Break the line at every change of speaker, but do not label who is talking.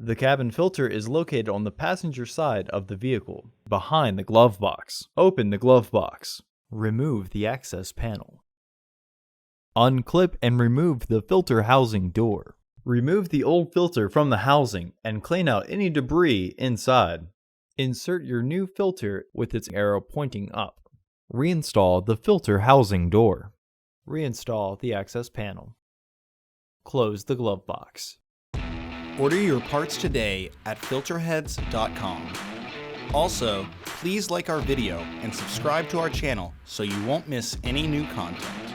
The cabin filter is located on the passenger side of the vehicle, behind the glove box. Open the glove box. Remove the access panel. Unclip and remove the filter housing door. Remove the old filter from the housing and clean out any debris inside. Insert your new filter with its arrow pointing up. Reinstall the filter housing door. Reinstall the access panel. Close the glove box.
Order your parts today at filterheads.com. Also, please like our video and subscribe to our channel so you won't miss any new content.